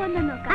ഒന്ന് നോക്കാം.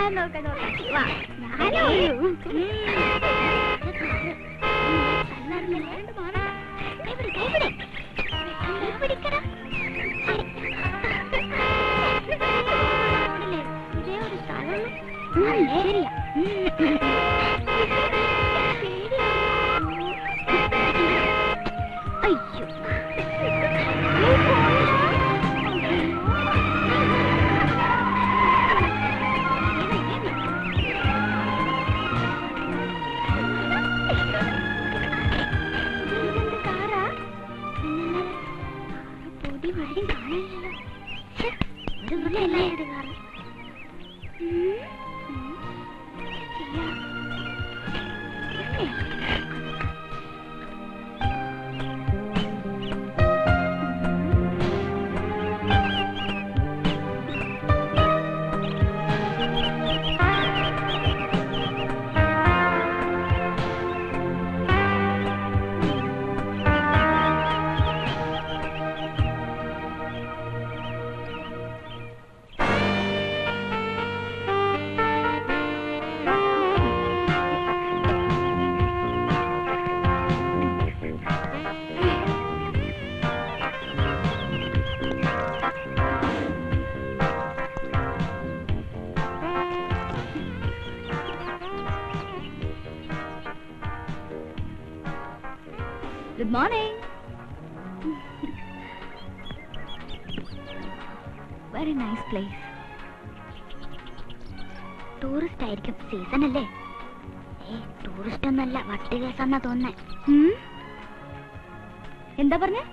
Good morning. Very nice place. Tourist ആയിരിക്കും, സീസൺ അല്ലേ? ടൂറിസ്റ്റ് ഒന്നല്ല, വട്ടി കേസാന്നാ തോന്നുന്നേ. എന്താ പറഞ്ഞേ?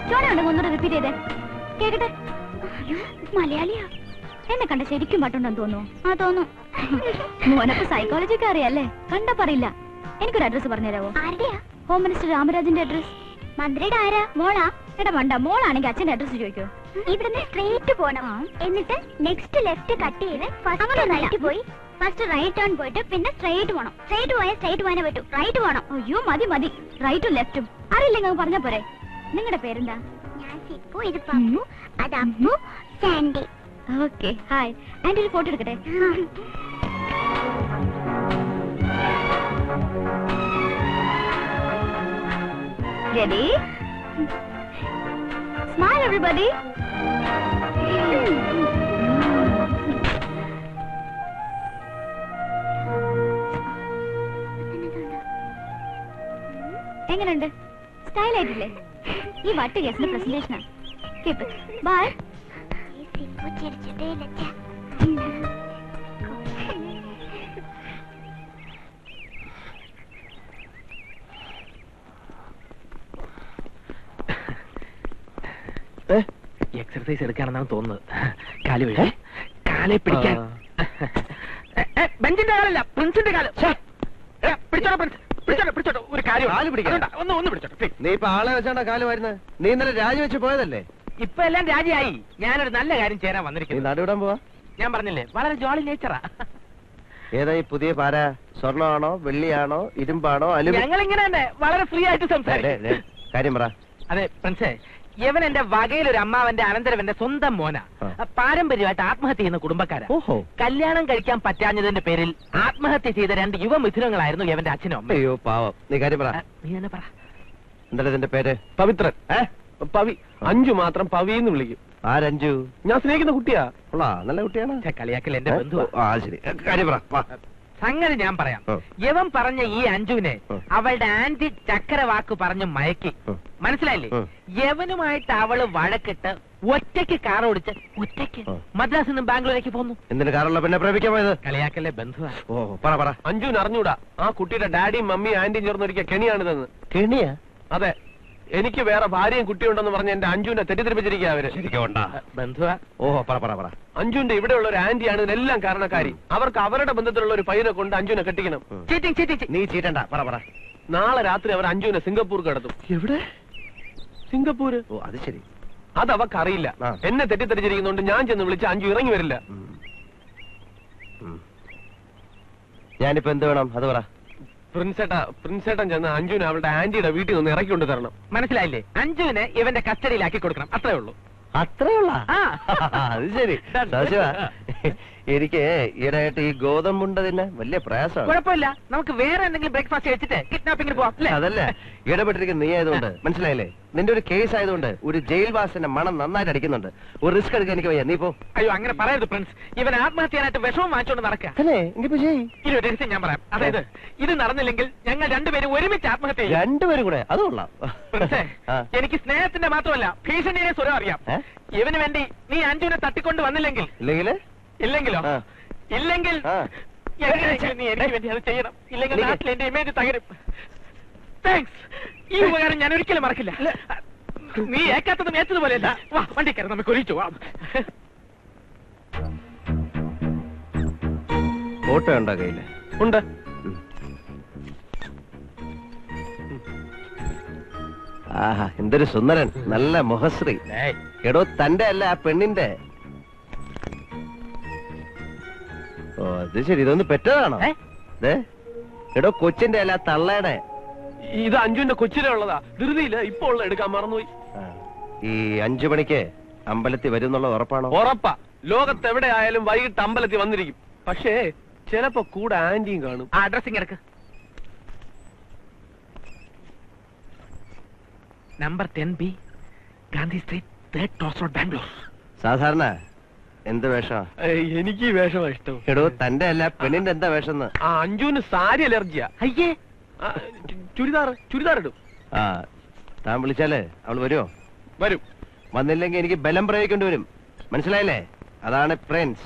ചോണയുണ്ട്, ഒന്നുകൂടെ റിപ്പീറ്റ് ചെയ്തേ കേക്കട്ടെ. മലയാളിയാ? എന്നെ കണ്ട ശരിക്കും പട്ടുണ്ടെന്ന് തോന്നുന്നു. ആ തോന്നുന്നു. മോനപ്പോ സൈക്കോളജി ഒക്കെ അറിയാല്ലേ? കണ്ടാ പറയില്ല. എനിക്കൊരു അഡ്രസ് പറഞ്ഞുതരാവോ? ആരുടെയാ? ഹോം മിനിസ്റ്റർ രാമരാജന്റെ അഡ്രസ്. മന്ത്രിയുടെ ആരാ? മോളാ? എടാ മണ്ട, മോളാണെങ്കിൽ അച്ഛന്റെ അഡ്രസ് ചോദിക്കോ? ഇവിടുന്ന് സ്ട്രേറ്റ് പോണം, എന്നിട്ട് നെക്സ്റ്റ് ലെഫ്റ്റ് കട്ട് ചെയ്ത് ഫസ്റ്റ് റൈറ്റ് പോയി, ഫസ്റ്റ് റൈറ്റ് ടേൺ പോയിട്ട് പിന്നെ സ്ട്രേറ്റ് പോണം. സ്ട്രേറ്റ് പോയാനേ പറ്റൂ, റൈറ്റ് പോണം. അയ്യോ മതി മതി, റൈറ്റും ലെഫ്റ്റും അറിയില്ലെങ്കിൽ പറഞ്ഞ പോരെ. നിങ്ങളുടെ പേരെന്താ? ഞാൻ സിപ്പു, ഇത് പപ്പു, അത് Appu, Sandy. Okay, hi. Aunty ഒരു ഫോട്ടോ എടുക്കട്ടെ? Ready? Smile, everybody. എങ്ങനെയുണ്ട്? സ്റ്റൈൽ ആയിട്ടില്ലേ? ഈ വട്ട് കേസിന്റെ പ്രസന്റേഷനാ. Keep it. ബൈ. എക്സർസൈസ് എടുക്കാണെന്നാണ് തോന്നുന്നത്. കാല് വീഴേ, കാലെ പിടിക്കാൻ. ബെഞ്ചിന്റെ കാലല്ല, പ്രിൻസിന്റെ കാല്. പിടിച്ചോട്ടോ പ്രിൻസ്, പിടിച്ചോട്ടോ. ഒരു കാര്യം ഒന്ന് പിടിച്ചോട്ടോ. നീ ഇപ്പൊ ആളെ വെച്ചാണ്ടാ കാല് വരുന്നത്? നീ ഇന്നലെ രാജിവെച്ച് പോയതല്ലേ? ഇപ്പൊ എല്ലാം രാജിയായി. ഞാനൊരു നല്ല കാര്യം ചേരാൻ വന്നിരിക്കുന്നു. നടുവിടാൻ പോവാ? ഞാൻ പറഞ്ഞില്ലേ, വളരെ ജോളി നേച്ചറാ. ഏതാ ഈ പുതിയ പാര? സ്വർണ്ണമാണോ, വെള്ളിയാണോ, ഇരുമ്പാണോ, ഞങ്ങൾ ഇങ്ങനെ തന്നെ വളരെ ഫ്രീ ആയിട്ട് സംസാരിക്കും. കാര്യം പറ. അതെ പ്രിൻസേ, ഇവൻ എന്റെ വകയിലൊരു അമ്മാവന്റെ അനന്തരവന്റെ സ്വന്തം മോനാ. പാരമ്പര്യമായിട്ട് ആത്മഹത്യ ചെയ്യുന്ന കുടുംബക്കാരാ. കല്യാണം കഴിക്കാൻ പറ്റാഞ്ഞതിന്റെ പേരിൽ ആത്മഹത്യ ചെയ്ത 2 യുവമിഥുനങ്ങളായിരുന്നു ഇവന്റെ അച്ഛനും അമ്മ. അയ്യോ പാവം. നീ കാര്യം പറ. നീ തന്നെ പറ. എന്താ ഇതിന്റെ പേര്? പവിത്രൻ. പവി. അഞ്ചു മാത്രം പവിന്ന് വിളിക്കും. ആരഞ്ചു? ഞാൻ സ്നേഹിക്കുന്ന കുട്ടിയാ. നല്ല കുട്ടിയാണ്. കളിയാക്കൽ എന്റെ ബന്ധു. ശരി, കാര്യം പറ. സംഗതി ഞാൻ പറയാം. യവൻ പറഞ്ഞ ഈ അഞ്ജുവിനെ അവളുടെ ആന്റി ചക്കരവാക്ക് പറഞ്ഞ് മയക്കി. മനസ്സിലായില്ലേ? യവനുമായിട്ട് അവള് വഴക്കിട്ട് ഒറ്റയ്ക്ക് കാർ ഓടിച്ച് ഒറ്റയ്ക്ക് മദ്രാസിൽ നിന്നും ബാംഗ്ലൂരേക്ക് പോന്നു. എന്തിന് കാറുള്ള പിന്നെ പ്രേമിക്കാൻ പോയത്? കളിയാക്കല്ലേ ബന്ധുവാ. പറ. അഞ്ജുവിന് അറിഞ്ഞൂടാ ആ കുട്ടിയുടെ ഡാഡിയും മമ്മിയും ആന്റിയും ചേർന്നൊരിക്കൽ കെണിയാണിതെന്ന്. കെണിയാ? അതെ, എനിക്ക് വേറെ ഭാര്യയും കുട്ടിയുണ്ടെന്ന് പറഞ്ഞ് എന്റെ അഞ്ജുവിനെ തെറ്റിദ്ധരിപ്പിച്ചിരിക്കുക അവര്. ബന്ധുവാ. പറ. അഞ്ജുവിന്റെ ഇവിടെയുള്ള ഒരു ആന്റിയാണ് ഇതിനെല്ലാം കാരണക്കാരി. അവർക്ക് അവരുടെ ബന്ധത്തിലുള്ള ഒരു പയ്യനെ കൊണ്ട് അഞ്ജുവിനെ കെട്ടിക്കണം. നീ ചീറ്റണ്ട. പറ. നാളെ രാത്രി അവർ അഞ്ജുവിനെ സിംഗപ്പൂർ കടത്തും. എവിടെ? സിംഗപ്പൂര്. അത് ശരി. അത് അവക്കറിയില്ല. എന്നെ തെറ്റിദ്ധരിച്ചിരിക്കുന്നോണ്ട് ഞാൻ ചെന്ന് വിളിച്ച അഞ്ജു ഇറങ്ങി വരില്ല. ഞാനിപ്പോ എന്ത് വേണം അത് പറ. പ്രിൻസേട്ടൻ ചെന്ന് അഞ്ജുവിനെ അവളുടെ ആന്റിയുടെ വീട്ടിൽ നിന്ന് ഇറക്കി കൊണ്ട് തരണം. മനസ്സിലായില്ലേ? അഞ്ജുവിനെ ഇവന്റെ കസ്റ്റഡിയിലാക്കി കൊടുക്കണം, അത്രേ ഉള്ളൂ. അത്രയുള്ള ആ. അത് ശരി. സദാശിവ, എനിക്ക് ഈയിടെയായിട്ട് ഈ ഗോതമ്പുണ്ട തന്നെ വലിയ പ്രയാസമാണ്. കുഴപ്പമില്ല, നമുക്ക് വേറെ എന്തെങ്കിലും ബ്രേക്ക്ഫാസ്റ്റ് കഴിച്ചിട്ട് കിഡ്നാപ്പിംഗിന് പോവാം അല്ലേ? അതല്ല, ഇടപെട്ടിരിക്കുന്ന നീ ആയതുകൊണ്ട് മനസ്സിലായില്ലേ? നിന്റെ ഒരു കേസ് ആയതുകൊണ്ട് ഒരു ജയിൽവാസിന്റെ മണം നന്നായിട്ട് അടിക്കുന്നുണ്ട്. ഒരു റിസ്ക് എടുക്കാൻ എനിക്ക് വയ്യ. നീ പോ. അയ്യോ, അങ്ങനെ പറയരുത് പ്രിൻസ്. ഇവൻ ആത്മഹത്യ ചെയ്യാനായിട്ട് വിഷമം വാങ്ങിച്ചോണ്ട് നടക്കുക. അല്ലേ? എങ്കിപ്പോ ചെയ്യ്. ഇനി ഒരു രഹസ്യം ഞാൻ പറയാം. അതായത് ഇത് നടന്നില്ലെങ്കിൽ ഞങ്ങൾ രണ്ടുപേരും ഒരുമിച്ച് ആത്മഹത്യ ചെയ്യും. രണ്ടുപേരും കൂടെ? അത് കൊള്ളാം. പ്രിൻസേ, എനിക്ക് സ്നേഹത്തിന്റെ മാത്രമല്ല ഭീഷണിയെ സ്വരം അറിയാം. ഇവന് വേണ്ടി നീ അഞ്ജുവിനെ തട്ടിക്കൊണ്ട് വന്നില്ലെങ്കിൽ ഇല്ലെങ്കിലോ ഇല്ലെങ്കിൽ നീ എനിക്ക് വേണ്ടി അത് ചെയ്യണം. ഇല്ലെങ്കിൽ നാട്ടിൽ എന്റെ ഇമേജ് തകരും. താങ്ക്സ്. ഈ ഉപകാരം ഞാൻ ഒരിക്കലും മറക്കില്ല. നീ ഏക്കാത്തതും ഏറ്റതുപോലെയല്ല. വാ, വണ്ടി കയറി നമുക്ക് ഒഴിച്ചു പോവാം. ഫോട്ടോ ഉണ്ടോ കയ്യില്? ഉണ്ട്. ആഹാ, എന്തൊരു സുന്ദരൻ, നല്ല മുഖശ്രീ. എടോ, തന്റെ അല്ല ആ പെണ്ണിന്റെ. ഓ, അത് ശരി. ഇതൊന്ന് പെറ്റതാണോ? എടോ, കൊച്ചിന്റെ അല്ല തള്ളയുടെ. ഇത് അഞ്ജുവിന്റെ കൊച്ചിലെ ഉള്ളതാ. ധൃതിയില് ഇപ്പൊ ഉള്ള എടുക്കാൻ മറന്നുപോയി. ഈ 5 മണിക്ക് അമ്പലത്തിൽ വരും എന്നുള്ളത് ഉറപ്പാണോ? ഉറപ്പാ. ലോകത്ത് എവിടെ ആയാലും വൈകിട്ട് അമ്പലത്തിൽ വന്നിരിക്കും. പക്ഷേ ചിലപ്പോ കൂടെ ആന്റിയും കാണും. ആ അഡ്രസ്സിങ് എടുക്ക്. Number 10B, Gandhi street, 3rd cross road, Bangalore. സാധാരണ എന്ത് വേഷമാ? എനിക്ക് ഈ വേഷമാ ഇഷ്ടം. എടോ, തന്റെ അല്ല പെണ്ണിന്റെ എന്താ വേഷം? ആ, അഞ്ജുവിന് സാരി അലർജിയാ. അയ്യേ, ചുരിദാർ ഇടും. ആ, താൻ വിളിച്ചാല് അവള് വരുമോ? വരും. വന്നില്ലെങ്കിൽ എനിക്ക് ബലം പ്രയോഗിക്കേണ്ടി വരും. മനസ്സിലായില്ലേ? അതാണ് പ്രിൻസ്.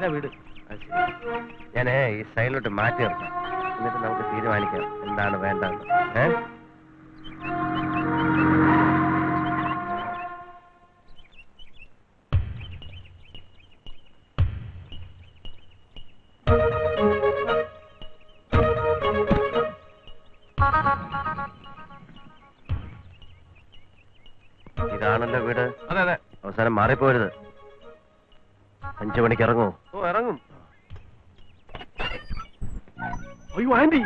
ഇതാ വീട്. ഞാനേ ഈ സൈഡിലോട്ട് മാറ്റി നിർത്താം. എന്നിട്ട് നമുക്ക് തീരുമാനിക്കാം എന്താണ് വേണ്ടതെന്ന്. ഇതാണല്ലോ വീട്. അതെ അതെ. അവസാനം മാറിപ്പോരുത്. 5 മണിക്ക് ഇറങ്ങൂ. ഓ, ഇറങ്ങും. അയ്യോ, ആന്റി.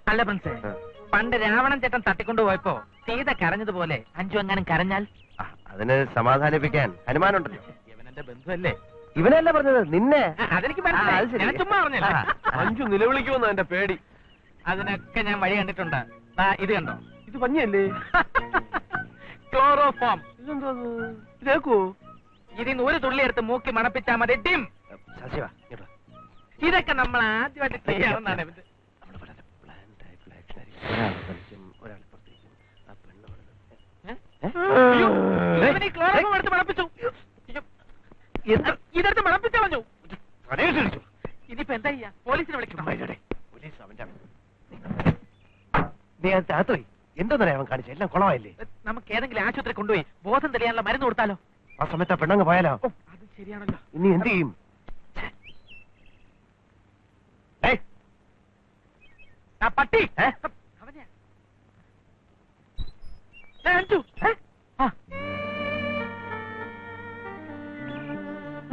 അല്ല പ്രിൻസേ, പണ്ട് രാവണൻ ചേട്ടൻ തട്ടിക്കൊണ്ടുപോയപ്പോ സീത കരഞ്ഞതുപോലെ അഞ്ജു എങ്ങാനും കരഞ്ഞാൽ? അതിന് സമാധാനിപ്പിക്കാൻ ഹനുമാനുണ്ടല്ലോ. ഇവനെന്റെ ബന്ധുവല്ലേ? ഇവനല്ല പറഞ്ഞത്, നിന്നെ. അതെനിക്ക് മനസ്സിലായി. ഞാൻ ചുമ്മാ പറഞ്ഞില്ല. അഞ്ജു നിലവിളിക്കുമെന്നാ എന്റെ പേടി. അതിനൊക്കെ ഞാൻ വഴി കണ്ടിട്ടുണ്ട്. ഇത് കണ്ടോ? ഇത് പഞ്ഞിയല്ലേ? ക്ലോറോഫോം. ഇതെന്തോ? ഇതേക്കോ? ഇതിന് ഒരു തുള്ളി എടുത്ത് മൂക്കി മണപ്പിച്ചാൽ മതി. ഡിം. ഇതൊക്കെ നമ്മൾ ആദ്യമായിട്ട് ചെയ്യാവുന്നതാണ്. ക്ലോറോഫോം എടുത്ത് മണപ്പിച്ചു. ഇതെടുത്ത് മണപ്പിച്ചു കളഞ്ഞു. ഇനിയിപ്പോ എന്താ ചെയ്യാ? പോലീസിനെ വിളിക്കണം. എന്തോന്നറിയാ അവൻ കാണിച്ച എല്ലാം കുളമായില്ലേ? നമുക്ക് ഏതെങ്കിലും ആശുപത്രി കൊണ്ടുപോയി ബോധം തെളിയാനുള്ള മരുന്ന് കൊടുത്താലോ? ആ സമയത്ത് ആ പെണ്ണങ്ങ് പോയാലോ? അത് ശരിയാണല്ലോ. ഇനി എന്ത് ചെയ്യും? ആ പട്ടി അവനെയാ.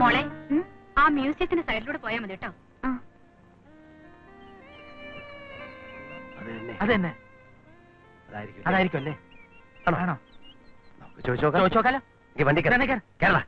മോളെ, ആ മ്യൂസിയത്തിന്റെ സൈഡിലൂടെ പോയാൽ മതി കേട്ടോ. അത് തന്നെ അതായിരിക്കും അല്ലേ? ആണോ? ചോദിച്ചോക്കാലോ. വണ്ടി കേരള.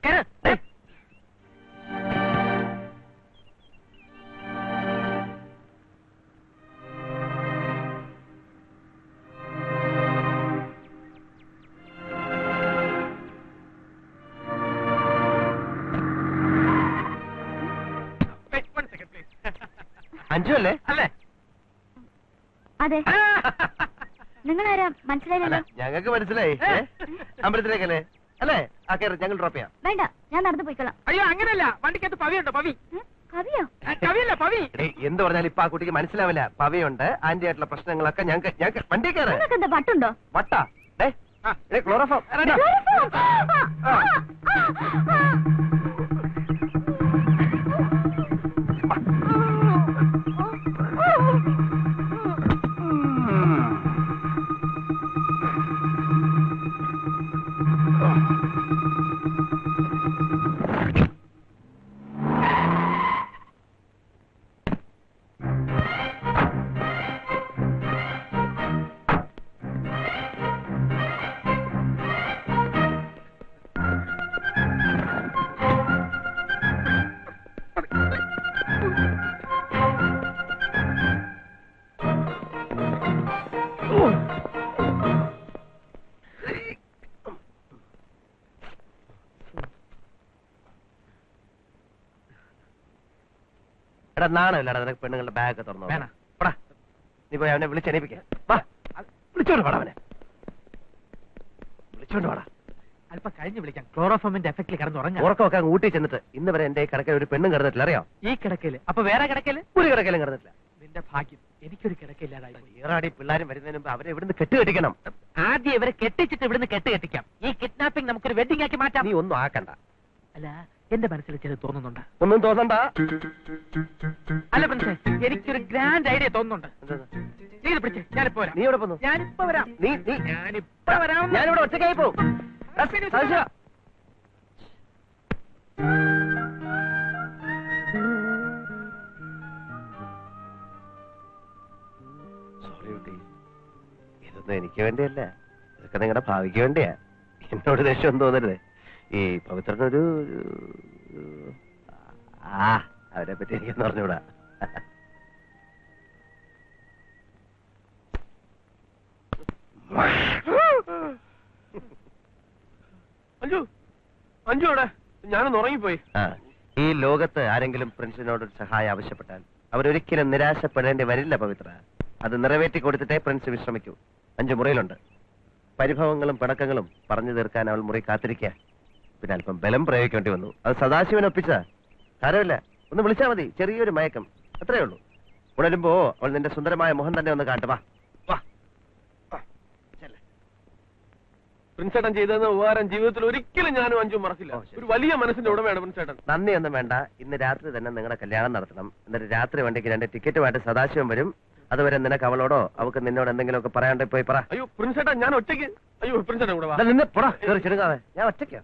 അഞ്ജു അല്ലേ? അല്ലേ? അതെ. നിങ്ങളാരാ? മനസ്സിലായില്ലല്ലോ. ഞങ്ങൾക്ക് മനസ്സിലായി. അമ്പലത്തിലേക്കല്ലേ? അല്ലേ? ആ കയറി, ഞങ്ങൾ ഡ്രോപ്പ് ചെയ്യാം. വേണ്ട, ഞാൻ നടന്നു പോയിക്കൊള്ളാം. അയ്യോ, അങ്ങനെയല്ല. വണ്ടിക്കകത്ത് പവിയുണ്ടോ? പവി പവിയോ? കവിയല്ല പവി. എന്ത് പറഞ്ഞാലും ഇപ്പൊ ആ കുട്ടിക്ക് മനസ്സിലാവില്ല. പവിയുണ്ട്, ആന്റി ആയിട്ടുള്ള പ്രശ്നങ്ങളൊക്കെ ഞങ്ങൾക്ക് വണ്ടി കയറി. നിങ്ങൾക്ക് എന്താ വട്ടുണ്ടോ? വട്ടാ ക്ലോറോഫോം. എടാ നാണമില്ലടാ നിനക്ക് പെണ്ണുങ്ങളുടെ ബാഗ് തുറന്നു. വേണം. നീ പോയി അവനെ വിളിച്ചെണീപ്പിക്കാം. വിളിച്ചോണ്ട് പാടാ അവനെ, വിളിച്ചോണ്ട് പാടാ. അല്പം കഴിഞ്ഞ് വിളിക്കാം. ക്ലോറോഫോമിന്റെ എഫക്റ്റിൽ കിടന്ന് ഉറങ്ങാം. ഉറക്കമൊക്കെ അങ്ങ് ഊട്ടി ചെന്നിട്ട് ഇന്ന് വരെ എന്റെ കിടക്കയിൽ ഒരു പെണ്ണും കിടന്നിട്ടില്ല, അറിയോ? ഈ കിടക്കയില് അപ്പൊ വേറെ കിടക്കയില് ഒരു കിടക്കയിലും കിടന്നിട്ടില്ല. നിന്റെ ഭാഗ്യം, എനിക്കൊരു കിടക്കയില്ലാതായി. ഏറാടി പിള്ളേരും വരുന്നതിന് മുമ്പ് അവരെ ഇവിടുന്ന് കെട്ടുകെട്ടിക്കണം. ആദ്യം ഇവരെ കെട്ടിച്ചിട്ട് ഇവിടുന്ന് കെട്ടിക്കാം. ഈ കിഡ്നാപ്പിംഗ് നമുക്കൊരു വെഡിങ് ആക്കി മാറ്റാം. നീ ഒന്നും ആക്കണ്ട. അല്ല, എന്റെ മനസ്സിൽ ചില തോന്നുന്നുണ്ട്. ഒന്നും തോന്നണ്ട. അല്ല പ്രിൻസേ, എനിക്കൊരു ഗ്രാൻഡ് ഐഡിയ തോന്നുന്നുണ്ട്. നീ ഇത് പിടിച്ച്, ഞാനിപ്പോ വരാം. നീ എവിടെ പോന്നു? ഞാനിപ്പോ വരാം. ഞാനിപ്പോ വരാം. ഞാനിവിടെ ഒറ്റയ്ക്കായി പോവും. സോറി കുട്ടി, ഇതൊന്നും എനിക്ക് വേണ്ടിയല്ല, ഇതൊക്കെ നിങ്ങളുടെ ഭാവിക്ക് വേണ്ടിയാ. എന്നോട് ദേഷ്യം തോന്നരുത്. ഈ പവിത്രനൊരു അവരെ പറ്റി എനിക്കൊന്നും പറഞ്ഞുകൂടാ. അഞ്ചു അഞ്ചു അവിടെ ഞാനൊന്ന് ഉറങ്ങിപ്പോയി. ഈ ലോകത്ത് ആരെങ്കിലും പ്രിൻസിനോട് ഒരു സഹായം ആവശ്യപ്പെട്ടാൽ അവരൊരിക്കലും നിരാശപ്പെടേണ്ടി വരില്ല പവിത്ര. അത് നിറവേറ്റി കൊടുത്തിട്ടേ പ്രിൻസ് വിശ്രമിക്കൂ. 5 മുറിയിലുണ്ട്. പരിഭവങ്ങളും പിണക്കങ്ങളും പറഞ്ഞു തീർക്കാൻ അവൾ മുറി കാത്തിരിക്കുക. പിന്നെ അല്പം ബലം പ്രയോഗിക്കേണ്ടി വന്നു. അത് സദാശിവൻ ഒപ്പിച്ചതാ. സാരമില്ല, ഒന്ന് വിളിച്ചാൽ മതി. ചെറിയൊരു മയക്കം, അത്രേ ഉള്ളൂ. ഉണരുമ്പോ അവൾ നിന്റെ സുന്ദരമായ മുഖം തന്നെ ഒന്ന് കാട്ടുവാ. പ്രിൻസേട്ടൻ ചെയ്തെന്ന ഉപകാരം ജീവിതത്തിൽ ഒരിക്കലും ഞാനും അഞ്ചും മറക്കില്ല. ഒരു വലിയ മനസ്സിന്റെ ഉടമയാണ് പ്രിൻസേട്ടൻ. നന്ദി ഒന്നും വേണ്ട. ഇന്ന് രാത്രി തന്നെ നിങ്ങളുടെ കല്യാണം നടത്തണം. എന്നിട്ട് രാത്രി വണ്ടിക്ക് 2 ടിക്കറ്റുമായിട്ട് സദാശിവം വരും. അതുവരെ നിനക്ക് അവളോടോ അവൾക്ക് നിന്നോട് എന്തെങ്കിലുമൊക്കെ പറയാണ്ട് പോയി പറ. അയ്യോ പ്രിൻസേട്ടൻ, ഞാൻ ഒറ്റയ്ക്ക്. അയ്യോ പ്രിൻസേട്ടൻ കൂടെ വാ. നിന്ന് പോടാ, കേറി ചെടുക്കാതെ. ഞാൻ ഒറ്റയ്ക്കാ.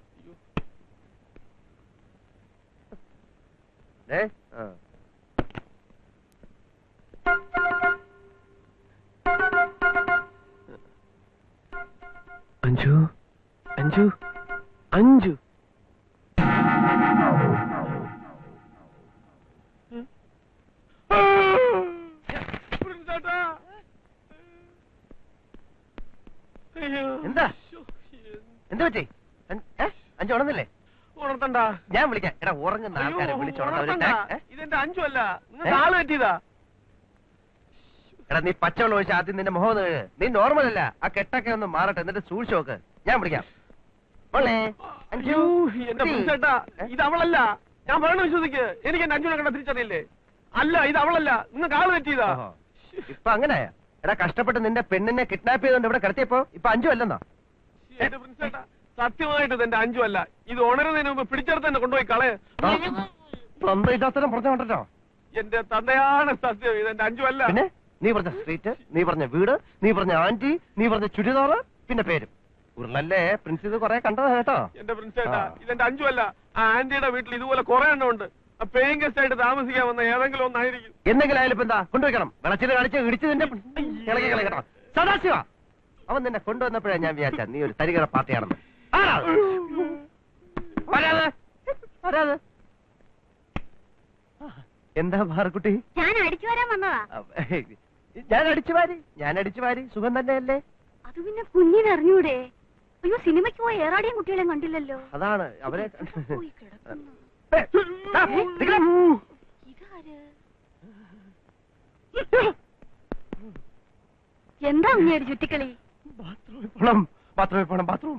അഞ്ചു അഞ്ചു അഞ്ചു എന്താ എന്ത് പറ്റി? അഞ്ചു ഉണർന്നില്ലേ? ഉണർത്തണ്ട, ഞാൻ വിളിക്കാം. എടാ ഉറങ്ങുന്ന ആൾക്കാരെ വിളിച്ചോളാം. ഇതെന്റെ അഞ്ചു അല്ല, നിങ്ങൾക്ക് ആള് പറ്റിയതാ. എടാ നീ പച്ചവെള്ളം ഒഴിച്ച് ആദ്യം നിന്റെ മുഖം ഒന്ന് കഴുക്. നീ നോർമൽ അല്ല. ആ കെട്ടൊക്കെ ഒന്ന് മാറട്ടെ, എന്നിട്ട് സൂക്ഷിച്ച് നോക്ക്. ഞാൻ വിളിക്കാം. അയ്യോ എന്റെ പ്രിൻസേട്ടാ, ഇത് അവളല്ല. ഞാൻ പറയണ വിശ്വസിക്ക്. എനിക്ക് എന്റെ അഞ്ചുനെ കണ്ട തിരിച്ചറിയില്ലേ? അല്ല, ഇത് അവളല്ല, നിങ്ങൾക്ക് ആള് പറ്റിയതാ. ഇപ്പൊ അങ്ങനെയാ? എടാ കഷ്ടപ്പെട്ട് നിന്റെ പെണ്ണിനെ കിഡ്നാപ്പ് ചെയ്തോണ്ട് ഇവിടെ കിടത്തിയപ്പോ ഇപ്പൊ അഞ്ചു അല്ലെന്നോ? എന്റെ പ്രിൻസേട്ടാ, സത്യമായിട്ട് ഇത് എന്റെ അഞ്ചു അല്ല. ഇത് ഉണരുന്നതിന് മുമ്പ് പിടിച്ചെടുത്ത് തന്നെ കൊണ്ടുപോയി കളയ. ഇതാത്തരം പറഞ്ഞു കണ്ടോ? എന്റെ തന്തയാണ് സത്യം, ഇത് എന്റെ അഞ്ചു അല്ല. പിന്നെ നീ പറഞ്ഞ സ്ട്രീറ്റ്, നീ പറഞ്ഞ വീട്, നീ പറഞ്ഞ ആന്റി, നീ പറഞ്ഞ ചുരിദാറ്, പിന്നെ പേരും ഉരുളല്ലേ. പ്രിൻസ് ഇത് കുറെ കണ്ടതാ കേട്ടോ. എന്റെ പ്രിൻസേട്ടാ, ഇതെന്റെ അഞ്ചു അല്ല. ആ ആന്റിയുടെ വീട്ടിൽ ഇതുപോലെ കുറെ എണ്ണം ഉണ്ട്. പേയിങ് ഗസ്റ്റ് ആയിട്ട് താമസിക്കാൻ വന്ന ഏതെങ്കിലും ഒന്നായിരിക്കും. എന്തെങ്കിലും ആയാലും ഇപ്പൊ എന്താ കൊണ്ടുവയ്ക്കണം. വിളച്ചിട്ട് കളിച്ച് ഇടിച്ച് നിന്റെ ഇളകി കളി കേട്ടോ. സദാശിവ അവൻ നിന്നെ കൊണ്ടുവന്നപ്പോഴാ ഞാൻ വിചാരിച്ച നീ ഒരു തരികട പാർട്ടിയാണെന്ന്. എന്താ ഭാർക്കുട്ടി? ഞാൻ അടിച്ചു വരാൻ വന്നതാ. ഞാൻ അടിച്ചു വാരി. സുഖം തന്നെയല്ലേ? അത് പിന്നെ കുഞ്ഞിനറിഞ്ഞൂടെ? അയ്യോ, സിനിമയ്ക്ക് പോയ ഏറാടിയും കുട്ടികളെയും കണ്ടില്ലല്ലോ. അതാണ് അവരെ. പോയി കിടക്കുന്നു. ഇതാര്? എന്താ അങ്ങേര് ചുറ്റിക്കളി? ബാത്റൂമിൽ പോണം. ബാത്റൂം.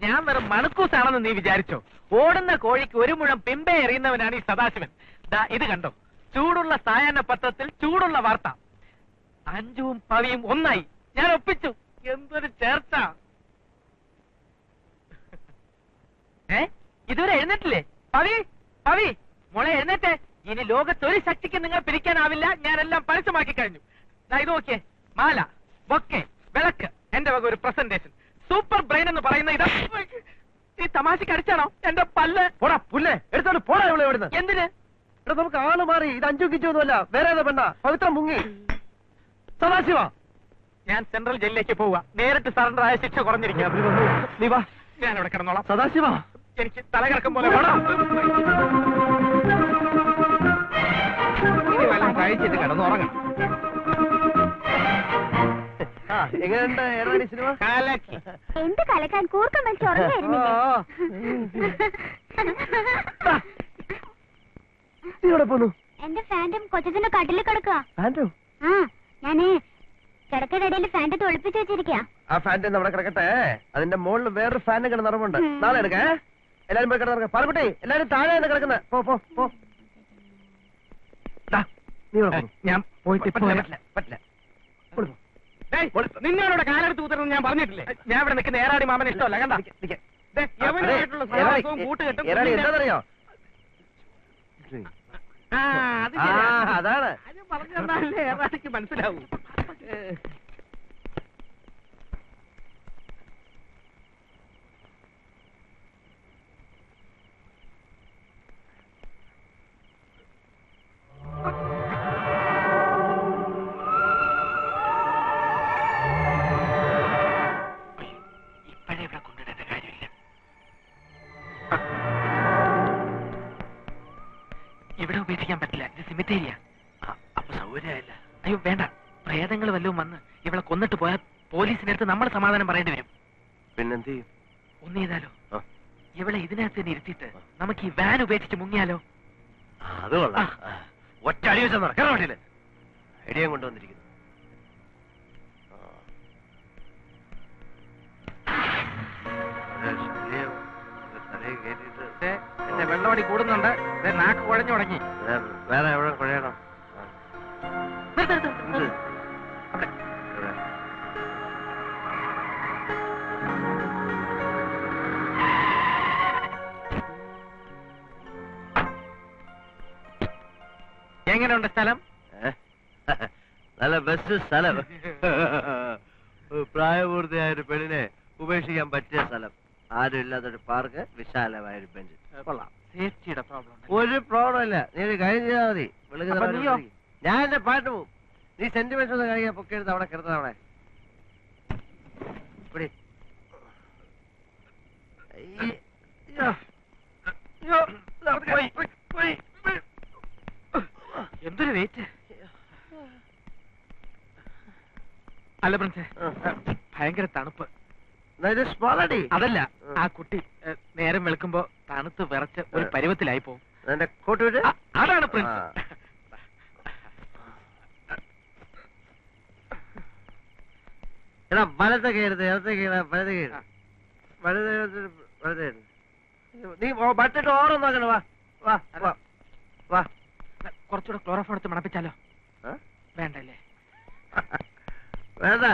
ഞാൻ വെറും മണക്കൂസാണെന്ന് നീ വിചാരിച്ചോ? ഓടുന്ന കോഴിക്ക് ഒരു മുഴം പിമ്പെ എറിയുന്നവനാണ് ഈ സദാശിവൻ. ദാ ഇത് കണ്ടോ, ചൂടുള്ള സായാഹ്ന പത്രത്തിൽ ചൂടുള്ള വാർത്ത. അഞ്ജുവും പവിയും ഒന്നായി. ഞാൻ ഒപ്പിച്ചു. എന്തൊരു ചേർച്ച! ഇതുവരെ എഴുന്നേറ്റില്ലേ? പവി, പവി മോളെ എഴുന്നേറ്റ്. ഇനി ലോകത്തൊരു ശക്തിക്ക് നിങ്ങൾ പിരിക്കാനാവില്ല. ഞാനെല്ലാം പരസ്യമാക്കി കഴിഞ്ഞു. ഇത് നോക്കിയേ, മാല, ബൊക്കെ, വിളക്ക്, എന്റെ വക ഒരു പ്രസന്റേഷൻ. സൂപ്പർ ബ്രെയിൻ എന്ന് പറയുന്ന ഇതാ. ഈ തമാശക്ക് അടിച്ചാണോ എന്റെ പല്ല്? പോടാ പുല്ലേ, എടുത്തോണ്ട് പോടാ ഇവിടെ ഇവിടുന്ന്. എന്തിന്? ഇവിടെ നമുക്ക് ആള് മാറി. ഇത് അഞ്ചു കിച്ചൊന്നുമല്ല, വേറെ ഏതാ പെണ്ണ? പവിത്രം മുങ്ങി. സദാശിവ, ഞാൻ സെൻട്രൽ ജയിലിലേക്ക് പോവുക. നേരിട്ട് സറണ്ടർ ആയ ശിക്ഷ കുറഞ്ഞിരിക്കുക. നീ വാ, ഞാൻ അവിടെ കിടന്നോളാം. സദാശിവ. എനിക്ക് തലകറക്കം പോലെ വേണം. ഇനി വല്ലതും കഴിച്ചിട്ട് കിടന്നുറങ്ങണം. എങ്ങനെയുണ്ട് ഏതായാലും സിനിമ? കാലക്കി. എന്ത് കലക്കാൻ കൂർക്കം വലിച്ച് ഉറങ്ങായിരുന്നില്ലേ? നീ എവിടെ പോന്നു? എന്റെ ഫാൻറ്റും കൊച്ചച്ഛന്റെ കട്ടിലിൽ കിടക്കുക. ഫാൻറ്റോ? ആ, ഞാന് കിടക്കടയിൽ ഫാൻറ്റ് ഒളിപ്പിച്ച് വെച്ചിരിക്കാ. ആ ഫാൻറ്റ് അവിടെ കിടക്കട്ടെ. അതിന്റെ മുകളിൽ വേറൊരു ഫാനും കിടന്ന് നിറവുണ്ട്. നാളെ എടുക്കേ. എല്ലാരും പോയി കിടന്നിറങ്ങ. പാലക്കുട്ടി, എല്ലാരും താഴെ കിടക്കുന്നത്. പോ പോ പോ. നീ ഞാൻ പോയിട്ട് പറ്റില്ല പറ്റില്ല. നിന്നോടെ കാലെടുത്ത് കൂത്തണമെന്ന് ഞാൻ പറഞ്ഞിട്ടില്ലേ? ഞാൻ ഇവിടെ നിൽക്കുന്ന ഏറാടി മാമനെ ഇഷ്ടമല്ല. കണ്ട യവനായിട്ടുള്ള സഹവാസവും കൂട്ടുകെട്ടും. എന്താണെന്നറിയോ? അതാണ് അത് പറഞ്ഞു തന്നാലേ ഏറാടിക്ക് മനസ്സിലാവൂ. ഇവിടെ ഉപേക്ഷിക്കാൻ പറ്റില്ല. ഇത് സിമിത്തേരിയ. അപ്പൊ സൗകര്യമായില്ല. അയ്യോ വേണ്ട, പ്രേതങ്ങൾ വല്ലതും വന്ന് ഇവളെ കൊന്നിട്ട് പോയാൽ പോലീസിനടുത്ത് നമ്മൾ സമാധാനം പറയേണ്ടി വരും. പിന്നെന്ത് ചെയ്യും? ഒന്ന് ചെയ്താലോ? ഇവളെ ഇതിനകത്ത് തന്നെ ഇരുത്തിയിട്ട് നമുക്ക് ഈ വാൻ ഉപേക്ഷിച്ച് മുങ്ങിയാലോ? അത് കൊള്ളാം. ഒറ്റ അടി വെച്ചാൽ നടക്കാൻ വേണ്ടിയില്ലേ? ഐഡിയ കൊണ്ടുവന്നിരിക്കുന്നു. എന്റെ വെള്ളമടി കൂടുന്നുണ്ട്. നാക്ക് കുഴഞ്ഞു തുടങ്ങി. വേറെ എവിടെ കുഴയണം? എങ്ങനെയുണ്ട് സ്ഥലം? നല്ല ബെസ്റ്റ് സ്ഥലം. പ്രായപൂർത്തിയായ ഒരു പെണ്ണിനെ ഉപേക്ഷിക്കാൻ പറ്റിയ സ്ഥലം. ആരും ഇല്ലാത്തൊരു പാർക്ക്, വിശാലമായ ഒരു ബെഞ്ച്. കൊള്ളാം. സേഫ്റ്റിയുടെ പ്രോബ്ലം ഒരു പ്രോബ്ലം ഇല്ല. നീ ഒരു കാര്യം ചെയ്താൽ മതി. നീയോ? ഞാൻ എന്റെ പാട്ട് പോവും. നീ സെന്റിമെന്റ്സ് ഒന്ന് കഴിയാൻ പൊക്കെ എടുത്ത് അവിടെ കിടന്ന അവിടെ എന്തൊരു വെയിറ്റ്. അല്ല പ്രിൻസേ, ഭയങ്കര തണുപ്പ്. അതല്ല, ആ കുട്ടി നേരം വെളുക്കുമ്പോ തണുത്ത് വിറച്ച് ഒരു പരുവത്തിലായി പോകും. അതാണ് പ്രിൻസ്. എടാ വലത്തെ കയറുന്നത്, ഇടത്തെ കയറാ, വലത്തെ കയറുക. വലത്തെ നീ ബട്ടിട്ട് ഓരോന്ന് നോക്കണം. വാ വാ വാ വാ. കുറച്ചുകൂടെ ക്ലോറോഫോൺ എടുത്ത് മണപ്പിച്ചാലോ? വേണ്ടല്ലേ? വേണ്ട.